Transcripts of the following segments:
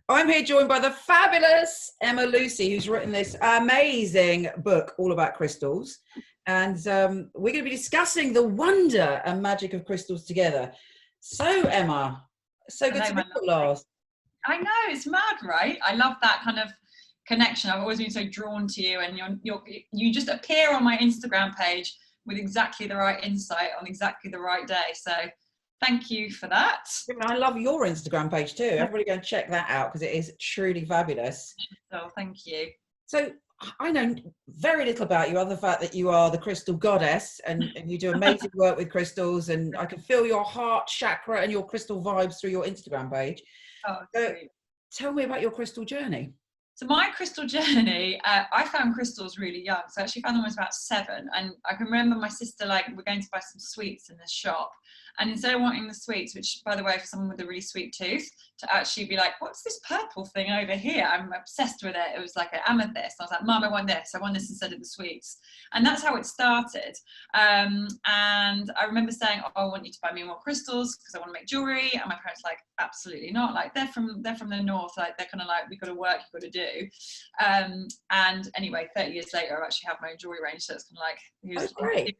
I'm here joined by the fabulous Emma Lucy, who's written this amazing book all about crystals. And we're going to be discussing the wonder and magic of crystals together. So, Emma, so good Hello, to my meet you lovely. last. I know, it's mad, right? I love that kind of connection. I've always been so drawn to you, and you just appear on my Instagram page with exactly the right insight on exactly the right day. So thank you for that. I love your Instagram page too. Everybody go and check that out because it is truly fabulous. So thank you. So I know very little about you other than the fact that you are the crystal goddess and you do amazing work with crystals, and I can feel your heart chakra and your crystal vibes through your Instagram page. Oh, So sweet. tell me about your crystal journey. So my crystal journey, I found crystals really young. So I actually found them when I was about 7. And I can remember my sister, like, we're going to buy some sweets in the shop. And instead of wanting the sweets, which, by the way, for someone with a really sweet tooth, to actually be like, what's this purple thing over here? I'm obsessed with it. It was like an amethyst. I was like, Mum, I want this. I want this instead of the sweets. And that's how it started. And I remember saying, oh, I want you to buy me more crystals because I want to make jewelry. And my parents were like, absolutely not. Like, they're from the north. Like, they're kind of like, we've got to work, you've got to do. And anyway, 30 years later, I actually have my own jewelry range. So it's kind of like, That's great.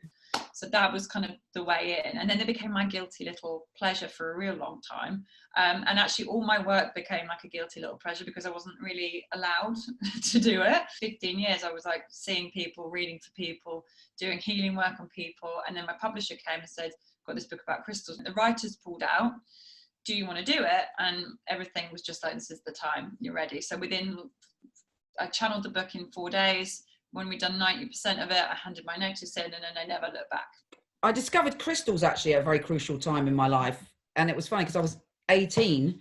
so that was kind of the way in. And then it became my guilty little pleasure for a real long time. And actually all my work became like a guilty little pleasure because I wasn't really allowed to do it. 15 years I was like seeing people, reading for people, doing healing work on people. And then my publisher came and said, got this book about crystals. The writers pulled out. Do you want to do it? And everything was just like, this is the time, you're ready. So I channeled the book in 4 days. When we'd done 90% of it, I handed my notice in and then I never looked back. I discovered crystals actually at a very crucial time in my life. And it was funny because I was 18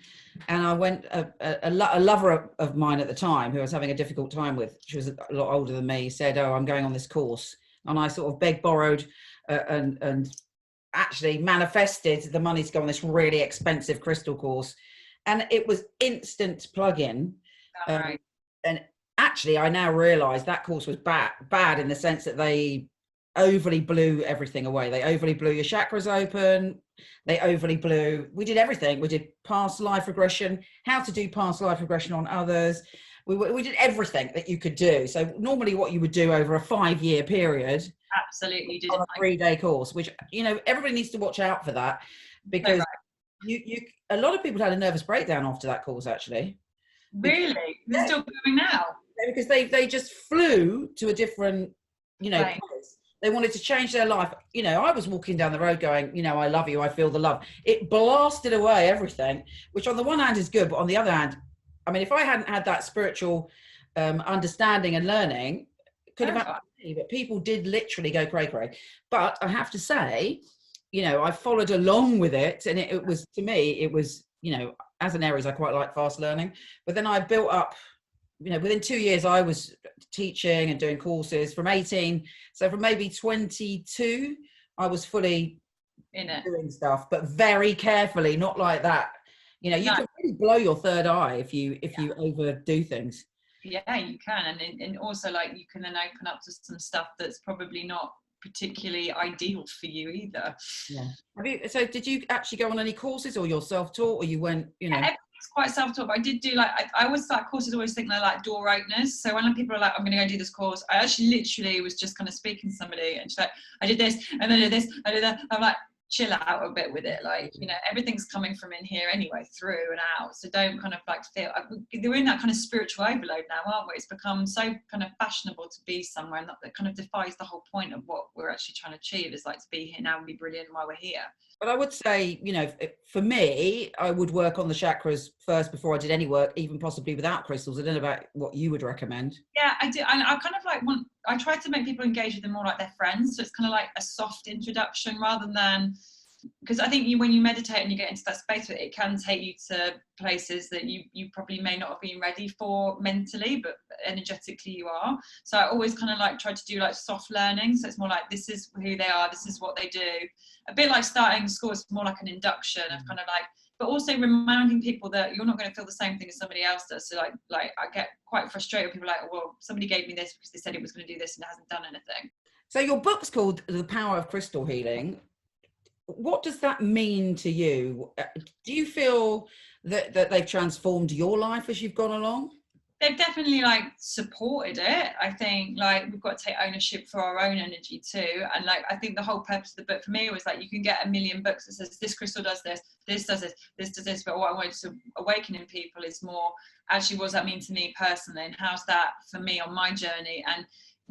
and I went, a lover of mine at the time who I was having a difficult time with, she was a lot older than me, said, oh, I'm going on this course. And I sort of begged, borrowed and actually manifested the money to go on this really expensive crystal course. And it was instant plug-in. Right. And actually, I now realise that course was bad in the sense that they overly blew everything away. They overly blew your chakras open. They overly blew. We did everything. We did past life regression, how to do past life regression on others. We did everything that you could do. So normally, what you would do over a 5-year period, absolutely, did on a 3-day course, which everybody needs to watch out for that because a lot of people had a nervous breakdown after that course actually. Really? They're still going now? Because they just flew to a different, Right. place. They wanted to change their life. I was walking down the road going, I love you, I feel the love. It blasted away everything, which on the one hand is good, but on the other hand, I mean, if I hadn't had that spiritual understanding and learning, could have happened to me, but people did literally go cray cray. But I have to say, I followed along with it, and it was, to me, it was, as an Aries, I quite like fast learning, but then I built up, within 2 years, I was teaching and doing courses from 18. So from maybe 22, I was fully in it, doing stuff, but very carefully, not like that. You can really blow your third eye if you overdo things. Yeah, you can. And also, like, you can then open up to some stuff that's probably not particularly ideal for you either. Yeah. So did you actually go on any courses, or you're self-taught, or you went, Everything's quite self-taught, but I did do I always like courses, always think they're like door openers. So when people are like, I'm going to go do this course, I actually literally was just kind of speaking to somebody and she's like, I did this and then I did this, I did that. I'm like, chill out a bit with it. Like, everything's coming from in here anyway, through and out. So don't kind of like feel, we're in that kind of spiritual overload now, aren't we? It's become so kind of fashionable to be somewhere, and that kind of defies the whole point of what we're actually trying to achieve, is like to be here now and be brilliant while we're here. But I would say, for me, I would work on the chakras first before I did any work, even possibly without crystals. I don't know about what you would recommend. Yeah, I do. I kind of like I try to make people engage with them more like their friends. So it's kind of like a soft introduction rather than, because I think when you meditate and you get into that space, it can take you to places that you probably may not have been ready for mentally, but energetically you are. So I always kind of like try to do like soft learning. So it's more like, this is who they are, this is what they do. A bit like starting school, it's more like an induction of kind of like, but also reminding people that you're not going to feel the same thing as somebody else does. So like I get quite frustrated when people are like, well, somebody gave me this because they said it was going to do this and it hasn't done anything. So your book's called The Power of Crystal Healing. what does that mean to you? Do you feel that they've transformed your life as you've gone along? They've definitely like supported it. I think like we've got to take ownership for our own energy too. And like I think the whole purpose of the book for me was like you can get a million books that says this crystal does this, this does this, this does this. But what I wanted to awaken in people is more actually what does that mean to me personally, and how's that for me on my journey, and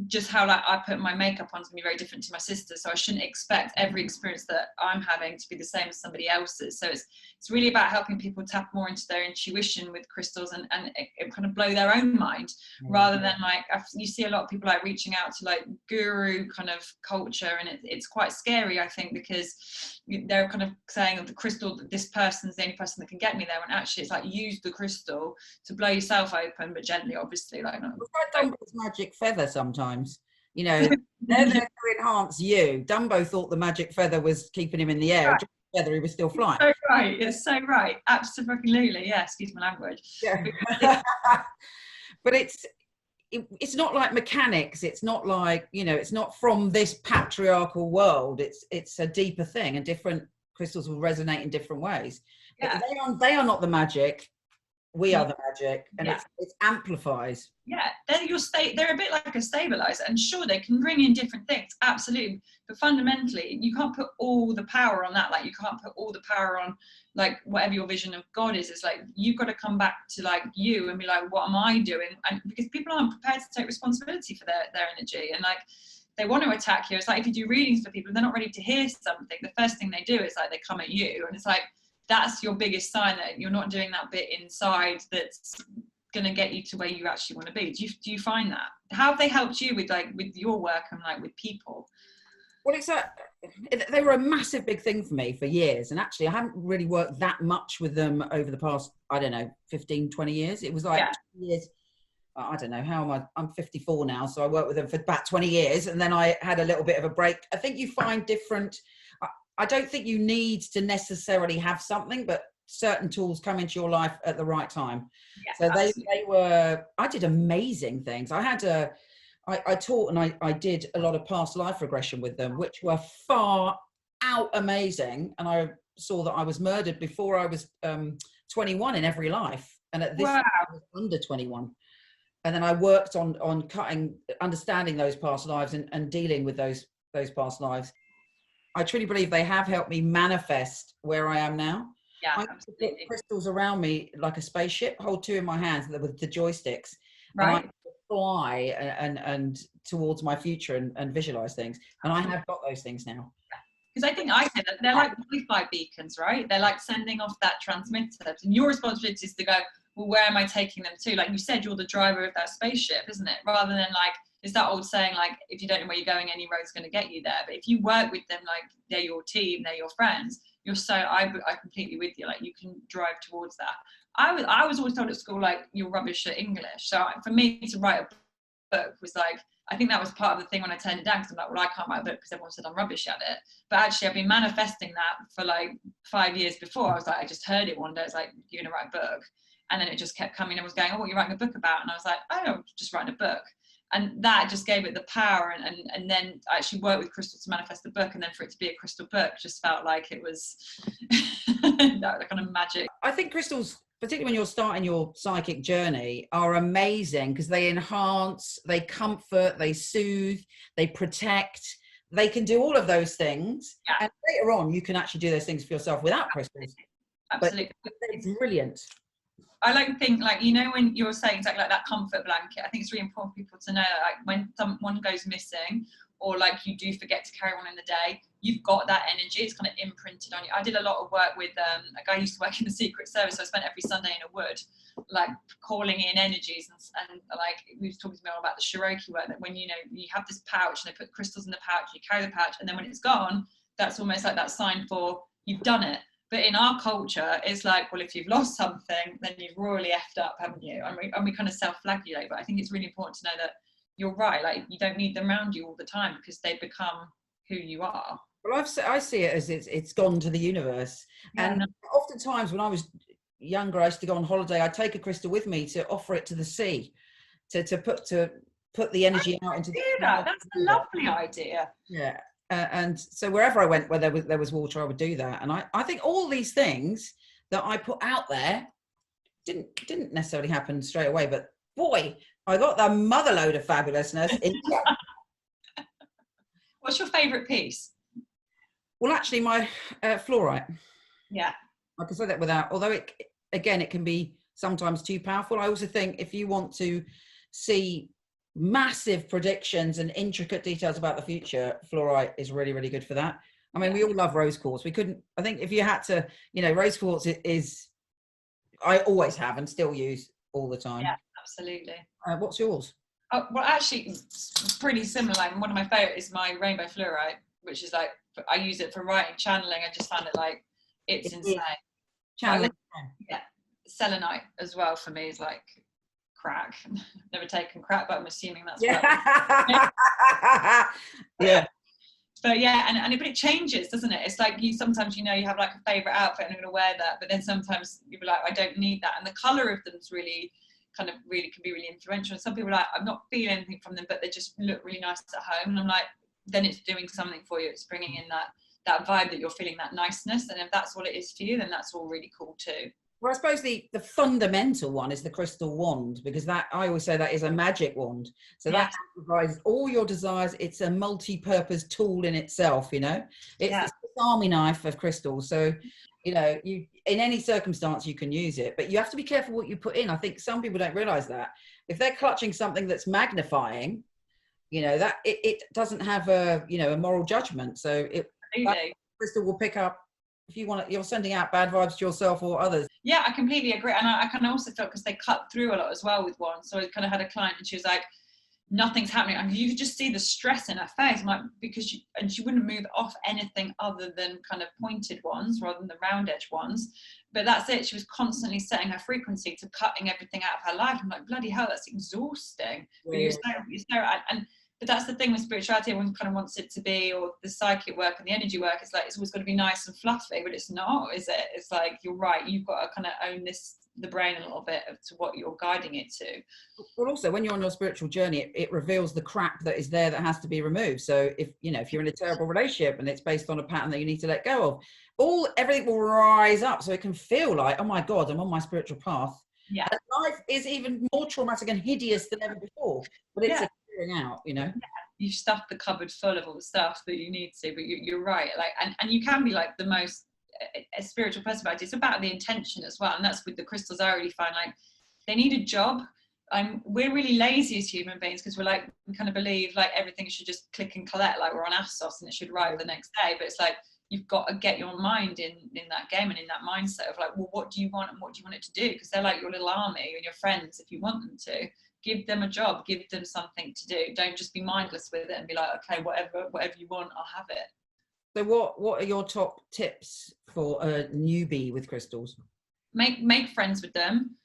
just how like I put my makeup on to be very different to my sister. So I shouldn't expect every experience that I'm having to be the same as somebody else's. So it's really about helping people tap more into their intuition with crystals, and it kind of blow their own mind, rather than like you see a lot of people like reaching out to like guru kind of culture, and it's quite scary, I think, because they're kind of saying of the crystal that this person's the only person that can get me there, when actually it's like use the crystal to blow yourself open, but gently, obviously. Like not Like Dumbo's magic feather sometimes, you know, they're there to enhance you. Dumbo thought the magic feather was keeping him in the air. Just the feather, he was still flying. So right, it's so right. Absolutely, yeah. Excuse my language. Yeah. But it's not like mechanics. It's not like, you know, it's not from this patriarchal world. It's a deeper thing, and different crystals will resonate in different ways. Yeah. They are not the magic. We are the magic, and it amplifies. Yeah, they're a bit like a stabilizer, and sure, they can bring in different things, absolutely. But fundamentally, you can't put all the power on that. Like you can't put all the power on like whatever your vision of God is. It's like you've got to come back to like you and be like, what am I doing? And because people aren't prepared to take responsibility for their energy, and like they want to attack you. It's like if you do readings for people, they're not ready to hear something. The first thing they do is like they come at you, and it's like that's your biggest sign that you're not doing that bit inside that's going to get you to where you actually want to be. Do you find that? How have they helped you with your work and like with people? Well, they were a massive big thing for me for years, and actually I haven't really worked that much with them over the past, I don't know, 15, 20 years. It was like 2 years. I don't know, how am I? I'm 54 now, so I worked with them for about 20 years, and then I had a little bit of a break. I think you find different. I don't think you need to necessarily have something, but certain tools come into your life at the right time. So I did amazing things. I taught and I did a lot of past life regression with them, which were far out amazing. And I saw that I was murdered before I was 21 in every life. And at this time, I was under 21. And then I worked on understanding those past lives and dealing with those past lives. I truly believe they have helped me manifest where I am now. Yeah, I put crystals around me like a spaceship, hold two in my hands with the joysticks. Right. And I fly and towards my future and visualize things. And I have got those things now. Because I think I said that they're like Wi-Fi beacons, right? They're like sending off that transmitter. And your responsibility is to go, well, where am I taking them to? Like you said, you're the driver of that spaceship, isn't it? Rather than like, it's that old saying, like, if you don't know where you're going, any road's going to get you there. But if you work with them, like they're your team, they're your friends, I completely with you. Like you can drive towards that. I was always told at school, like, you're rubbish at English. So for me to write a book was like, I think that was part of the thing when I turned it down, because I'm like, well, I can't write a book because everyone said I'm rubbish at it. But actually, I've been manifesting that for like 5 years before. I was like, I just heard it one day. It's like, you're going to write a book. And then it just kept coming. I was going, oh, what are you writing a book about? And I was like, oh, just writing a book. And that just gave it the power. And then I actually worked with crystal to manifest the book. And then for it to be a crystal book just felt like it was that kind of magic. I think crystals, particularly when you're starting your psychic journey, are amazing because they enhance, they comfort, they soothe, they protect. They can do all of those things. Yeah. And later on, you can actually do those things for yourself without crystals. Absolutely. But they're brilliant. I like to think, like, you know, when you're saying exactly like that comfort blanket, I think it's really important for people to know that, like, when someone goes missing or like you do forget to carry on in the day, you've got that energy. It's kind of imprinted on you. I did a lot of work with a guy who used to work in the Secret Service. So I spent every Sunday in a wood, like calling in energies and like he was talking to me all about the Cherokee work, that when, you know, you have this pouch and they put crystals in the pouch, you carry the pouch, and then when it's gone, that's almost like that sign for you've done it. But in our culture, it's like, well, if you've lost something, then you've royally effed up, haven't you? And we kind of self-flagellate. But I think it's really important to know that you're right. Like, you don't need them around you all the time because they become who you are. Well, I see it as it's gone to the universe. Yeah, and oftentimes when I was younger, I used to go on holiday. I'd take a crystal with me to offer it to the sea, to put the energy out into the sea. That's a lovely idea. Yeah. And so wherever I went where there was water, I would do that. And I think all these things that I put out there didn't necessarily happen straight away, but boy, I got the mother load of fabulousness in. What's your favourite piece? Well, actually, my fluorite. Yeah. I can say that without, although it can be sometimes too powerful. I also think if you want to see massive predictions and intricate details about the future, fluorite is really, really good for that. I mean, we all love rose quartz. We couldn't, I think if you had to, rose quartz is, I always have and still use all the time. Yeah, absolutely. What's yours? Oh, well, actually, it's pretty similar. Like, one of my favorite is my rainbow fluorite, which is like, I use it for writing, channeling. I just found it like, it's insane. Channeling. Yeah. Selenite as well for me is like crack. Never taken crack, but I'm assuming that's yeah. Yeah. But yeah, but it changes, doesn't it? It's like sometimes you have like a favorite outfit and I'm going to wear that, but then sometimes you'll be like, I don't need that. And the color of them is really can be really influential. And some people are like, I'm not feeling anything from them, but they just look really nice at home. And I'm like, then it's doing something for you. It's bringing in that vibe that you're feeling, that niceness. And if that's what it is for you, then that's all really cool too. Well, I suppose the fundamental one is the crystal wand, because that, I always say, that is a magic wand. So that provides all your desires. It's a multi-purpose tool in itself, It's the army knife of crystals. So, you in any circumstance you can use it, but you have to be careful what you put in. I think some people don't realize that if they're clutching something that's magnifying, that it doesn't have a moral judgment. So that crystal will pick up, if you want it, you're sending out bad vibes to yourself or others. Yeah, I completely agree. And I can also feel, because they cut through a lot as well with one. So I kind of had a client and she was like, nothing's happening. And you could just see the stress in her face. I'm like, because she wouldn't move off anything other than kind of pointed ones rather than the round edge ones. But that's it. She was constantly setting her frequency to cutting everything out of her life. I'm like, bloody hell, that's exhausting. Yeah. But you stare at, but that's the thing with spirituality. Everyone kind of wants it to be, or the psychic work and the energy work. It's like, it's always got to be nice and fluffy, but it's not, is it? It's like, you're right. You've got to kind of own the brain a little bit to what you're guiding it to. Well, also when you're on your spiritual journey, it reveals the crap that is there that has to be removed. So if you're in a terrible relationship and it's based on a pattern that you need to let go of, everything will rise up, so it can feel like, oh my God, I'm on my spiritual path. Yeah. And life is even more traumatic and hideous than ever before, but it's out, Yeah. You've stuffed the cupboard full of all the stuff that you need to, but you're right, like, and you can be like the most a spiritual person about it. It's about the intention as well, and that's with the crystals. I already find like they need a job. We're really lazy as human beings, because we kind of believe like everything should just click and collect, like we're on ASOS and it should arrive the next day. But it's like, you've got to get your mind in that game and in that mindset of like, well, what do you want and what do you want it to do? Because they're like your little army and your friends. If you want them to, give them a job, give them something to do. Don't just be mindless with it and be like, okay, whatever you want, I'll have it. So what are your top tips for a newbie with crystals? Make friends with them,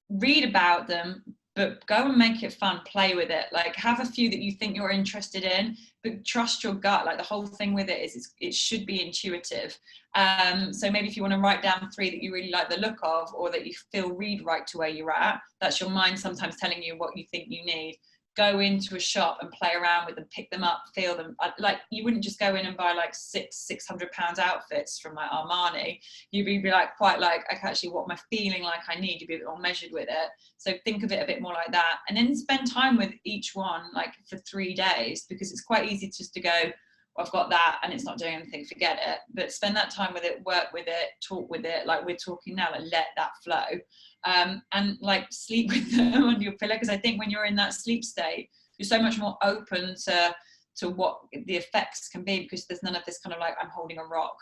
read about them, but go and make it fun, play with it. Like, have a few that you think you're interested in, but trust your gut. Like, the whole thing with it is it should be intuitive. So maybe if you want to write down 3 that you really like the look of, or that you feel read right to where you're at, that's your mind sometimes telling you what you think you need. Go into a shop and play around with them, pick them up, feel them. Like, you wouldn't just go in and buy like £600 outfits from like Armani. You'd be like, quite like, okay, actually what am I feeling like I need? You'd be a bit more measured with it. So think of it a bit more like that, and then spend time with each one, like for 3 days, because it's quite easy just to go, well, I've got that and it's not doing anything, forget it. But spend that time with it, work with it, talk with it, like we're talking now, like let that flow. And like sleep with them on your pillow, because I think when you're in that sleep state, you're so much more open to what the effects can be, because there's none of this kind of like, I'm holding a rock,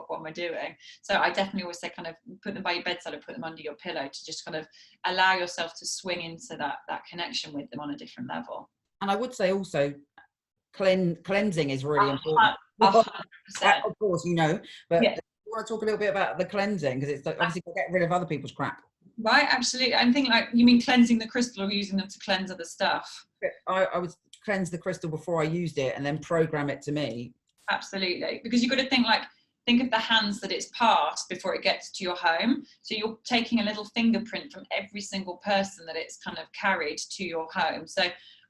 what am I doing? So I definitely always say, kind of put them by your bedside or put them under your pillow, to just kind of allow yourself to swing into that connection with them on a different level. And I would say also, cleansing is really important. 100%. Of course, but yeah. I want to talk a little bit about the cleansing, because it's like, obviously to get rid of other people's crap. Right, absolutely. I'm thinking, like, you mean cleansing the crystal or using them to cleanse other stuff? I would cleanse the crystal before I used it and then program it to me. Absolutely, because you've got to think of the hands that it's passed before it gets to your home. So you're taking a little fingerprint from every single person that it's kind of carried to your home. So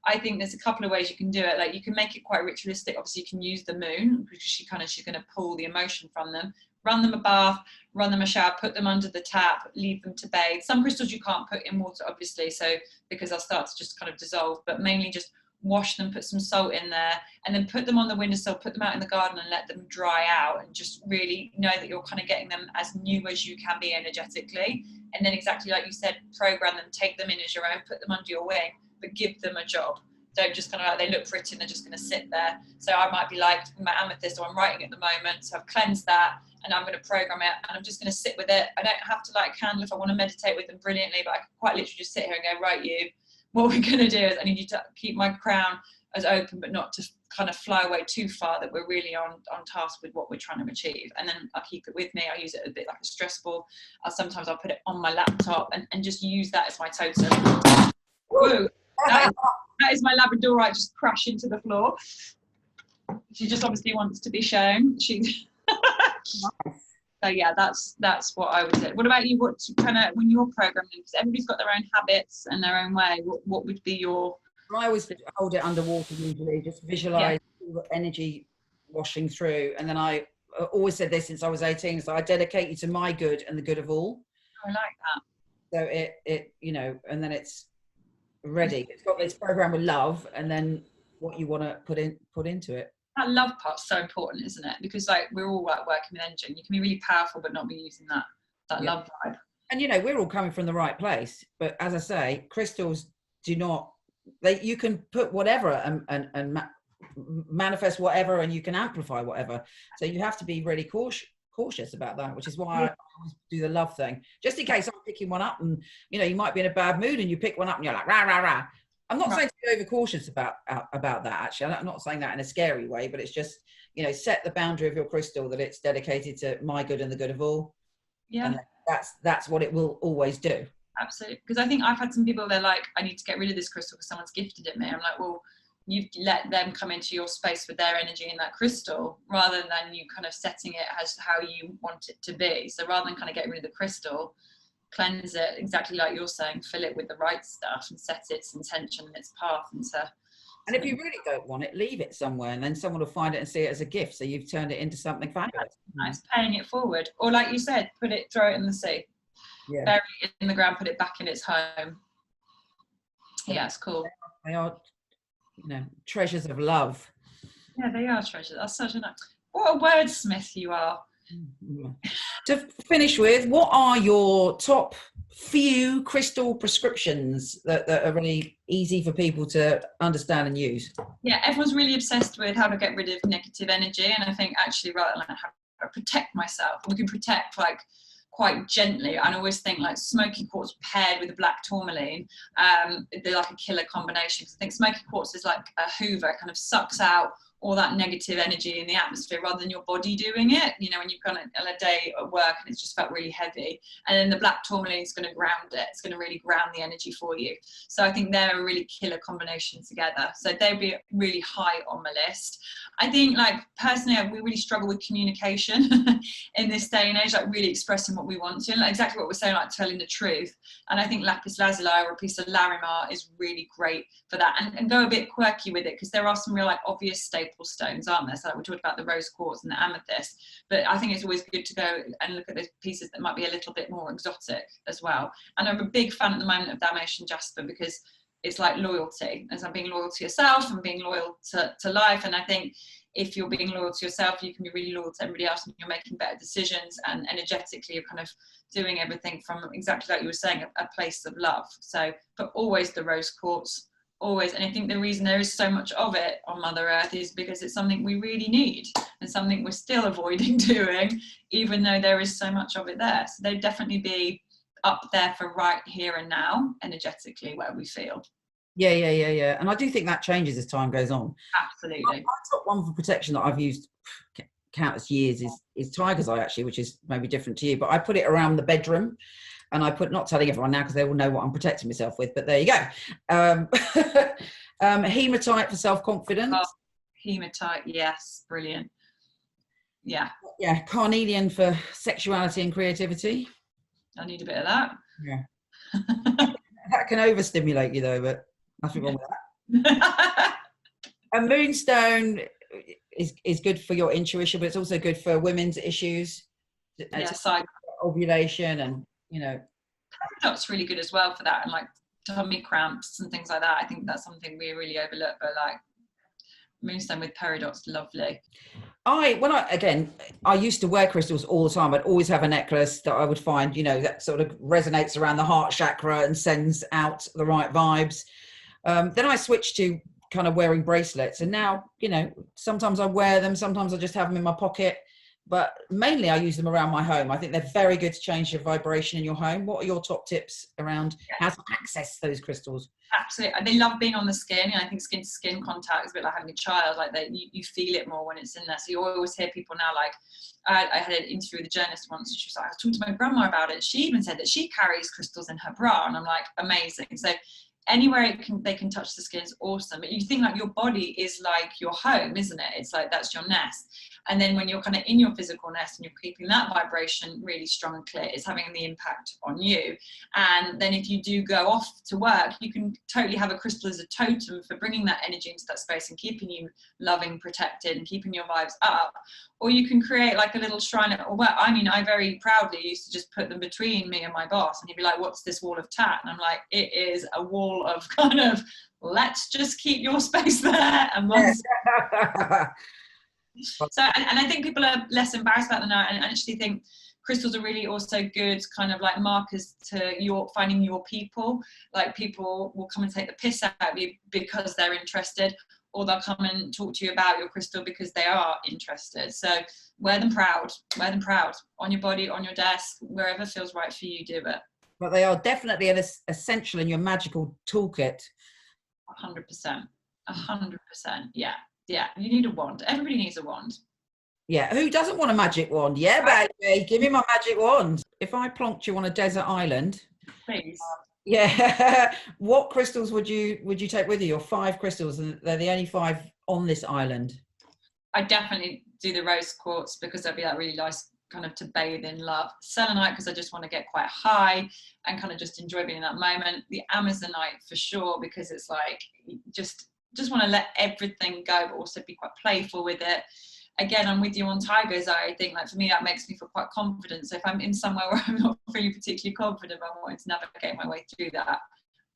I think there's a couple of ways you can do it. Like, you can make it quite ritualistic. Obviously, you can use the moon, because she's going to pull the emotion from them. Run them a bath, run them a shower, put them under the tap, leave them to bathe. Some crystals you can't put in water, obviously, so because they'll start to just kind of dissolve, but mainly just wash them, put some salt in there, and then put them on the windowsill, put them out in the garden and let them dry out, and just really know that you're kind of getting them as new as you can be energetically. And then, exactly like you said, program them, take them in as your own, put them under your wing, but give them a job. Don't just kind of like, they look pretty and they're just going to sit there. So I might be like, my amethyst, or I'm writing at the moment, so I've cleansed that and I'm going to program it, and I'm just going to sit with it. I don't have to light a candle if I want to meditate with them brilliantly, but I can quite literally just sit here and go, right, you, what we're going to do is I need you to keep my crown as open, but not to kind of fly away too far, that we're really on task with what we're trying to achieve. And then I'll keep it with me. I use it a bit like a stress ball. Sometimes I'll put it on my laptop and just use that as my totem. Woo! That is my Labradorite just crash into the floor. She just obviously wants to be shown. So yeah, that's what I would do. What about you? What kind of, when you're programming, because everybody's got their own habits and their own way, what would be your... I always hold it underwater usually, just visualize the energy washing through. And then I always said this since I was 18, so I dedicate you to my good and the good of all. I like that. So it you know, and then it's ready. It's got this program with love, and then what you want to put into it. That love part's so important, isn't it? Because like, we're all like working with energy, and you can be really powerful but not be using that love vibe. And you know, we're all coming from the right place, but as I say, crystals do not, you can put whatever and manifest whatever, and you can amplify whatever. So you have to be really cautious about that, which is why I always do the love thing, just in case I'm picking one up, and you know, you might be in a bad mood and you pick one up and you're like rah rah rah. I'm not saying to be over cautious about that, actually. I'm not saying that in a scary way, but it's just, you know, set the boundary of your crystal that it's dedicated to my good and the good of all. Yeah, and that's what it will always do. Absolutely. Because I think I've had some people, they're like, I need to get rid of this crystal because someone's gifted it me. I'm like, well, you've let them come into your space with their energy in that crystal, rather than you kind of setting it as how you want it to be. So rather than kind of getting rid of the crystal, cleanse it, exactly like you're saying, fill it with the right stuff and set its intention and its path into... And if you really don't want it, leave it somewhere, and then someone will find it and see it as a gift. So you've turned it into something fabulous. Nice, paying it forward. Or like you said, throw it in the sea. Yeah. Bury it in the ground, put it back in its home. Yeah, it's cool. They are, you know, treasures of love. Yeah, they are treasures. That's such a... What a wordsmith you are. To finish with, what are your top few crystal prescriptions that are really easy for people to understand and use? Yeah, everyone's really obsessed with how to get rid of negative energy, and I think actually, rather than how to protect myself, we can protect like quite gently. I always think like smoky quartz paired with a black tourmaline, they're like a killer combination, because I think smoky quartz is like a hoover, kind of sucks out all that negative energy in the atmosphere rather than your body doing it, you know, when you've gone on a day at work and it's just felt really heavy. And then the black tourmaline is going to ground it. It's going to really ground the energy for you. So I think they're a really killer combination together. So they'd be really high on my list. I think, like, personally, we really struggle with communication in this day and age, like really expressing what we want to, and like exactly what we're saying, like telling the truth. And I think lapis lazuli or a piece of larimar is really great for that, and go a bit quirky with it, because there are some real like obvious staple stones, aren't there? So like we talked about the rose quartz and the amethyst, but I think it's always good to go and look at those pieces that might be a little bit more exotic as well. And I'm a big fan at the moment of Dalmatian jasper, because it's like loyalty, as I'm being loyal to yourself and being loyal to life. And I think if you're being loyal to yourself, you can be really loyal to everybody else, and you're making better decisions, and energetically you're kind of doing everything from, exactly like you were saying, a place of love. So, but always the rose quartz, always. And I think the reason there is so much of it on Mother Earth is because it's something we really need, and something we're still avoiding doing, even though there is so much of it there. So they'd definitely be up there for right here and now, energetically, where we feel. Yeah. And I do think that changes as time goes on. Absolutely. My top one for protection that I've used countless years is tiger's eye, actually, which is maybe different to you, but I put it around the bedroom, and I put, not telling everyone now because they will know what I'm protecting myself with, but there you go. Hematite for self-confidence. Oh, hematite, yes, brilliant. Yeah. Yeah, carnelian for sexuality and creativity. I need a bit of that. Yeah. That can overstimulate you though, but nothing wrong with that. A moonstone is good for your intuition, but it's also good for women's issues. Yes, ovulation and, you know. Peridot's really good as well for that, and like tummy cramps and things like that. I think that's something we really overlook, but like moonstone with peridot's lovely. I used to wear crystals all the time. I'd always have a necklace that I would find, you know, that sort of resonates around the heart chakra and sends out the right vibes. Then I switched to kind of wearing bracelets, and now, you know, sometimes I wear them, sometimes I just have them in my pocket, but mainly I use them around my home. I think they're very good to change your vibration in your home. What are your top tips around how to access those crystals? Absolutely. They love being on the skin, and I think skin to skin contact is a bit like having a child. Like you feel it more when it's in there. So you always hear people now, like I had an interview with a journalist once, and she was like, I was talking to my grandma about it. She even said that she carries crystals in her bra, and I'm like, amazing. So anywhere they can touch the skin is awesome. But you think like your body is like your home, isn't it? It's like that's your nest. And then when you're kind of in your physical nest and you're keeping that vibration really strong and clear, it's having the impact on you. And then if you do go off to work, you can totally have a crystal as a totem for bringing that energy into that space and keeping you loving, protected, and keeping your vibes up. Or you can create like a little shrine at work. I mean, I very proudly used to just put them between me and my boss, and he'd be like, what's this wall of tat? And I'm like, it is a wall of kind of, let's just keep your space there. And so, and I think people are less embarrassed about them now, and actually think crystals are really also good kind of like markers to finding your people. Like people will come and take the piss out of you because they're interested, or they'll come and talk to you about your crystal because they are interested. So wear them proud on your body, on your desk, wherever feels right for you, do it. But they are definitely an essential in your magical toolkit. 100%. Yeah. Yeah, you need a wand. Everybody needs a wand. Yeah, who doesn't want a magic wand? Yeah, baby, give me my magic wand. If I plonked you on a desert island, please. Yeah, what crystals would you take with you? Your 5 crystals, and they're the only 5 on this island. I definitely do the rose quartz because that'd be that really nice kind of to bathe in love. Selenite because I just want to get quite high and kind of just enjoy being in that moment. The Amazonite for sure because it's like just want to let everything go, but also be quite playful with it. Again, I'm with you on tigers. I think like for me, that makes me feel quite confident. So if I'm in somewhere where I'm not feeling particularly confident, but I'm wanting to navigate my way through that,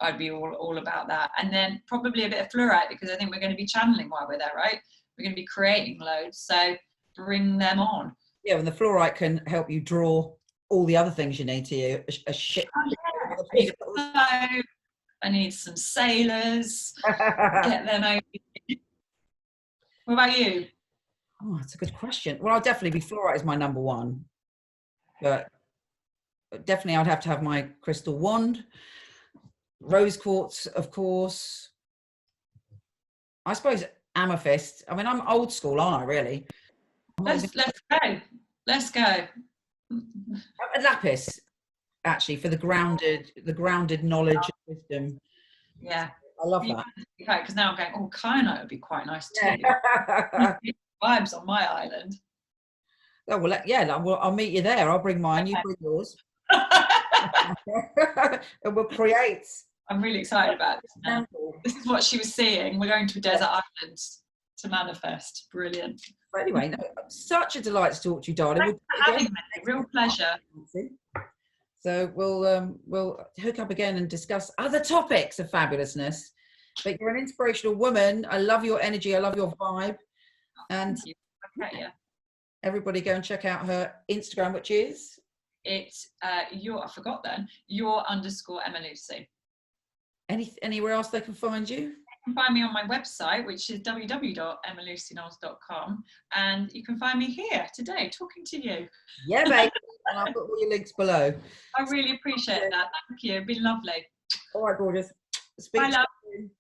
I'd be all about that. And then probably a bit of fluorite because I think we're going to be channeling while we're there, right? We're going to be creating loads. So bring them on. Yeah, and the fluorite can help you draw all the other things you need to you. A shit. Oh, yeah. I need some sailors. Get them over. What about you? Oh, that's a good question. Well, I'll definitely be fluorite is my number 1, but definitely I'd have to have my crystal wand, rose quartz, of course. I suppose amethyst. I mean, I'm old school, aren't I? Really. Let's go. Let's go. A lapis, actually, for the grounded knowledge and wisdom. Yeah, I love that. Because now I'm going, oh, kyanite would be quite nice too. Yeah. Vibes on my island. Oh, well, yeah, I'll meet you there. I'll bring mine, you bring yours. And we'll create. I'm really excited about this now. This is what she was seeing. We're going to a desert island to manifest. Brilliant. But anyway, no, such a delight to talk to you, darling. Thanks for having me. Real pleasure. So we'll hook up again and discuss other topics of fabulousness. But you're an inspirational woman. I love your energy. I love your vibe. And everybody go and check out her Instagram, which is? It's I forgot then. _Emma-Lucy. Anywhere else they can find you? You can find me on my website, which is www.emmalucyknowles.com, and you can find me here today talking to you. Yeah, baby. And I'll put all your links below. I really appreciate that. Thank you. It's been lovely. All right, gorgeous. Speak Bye, love. to you soon.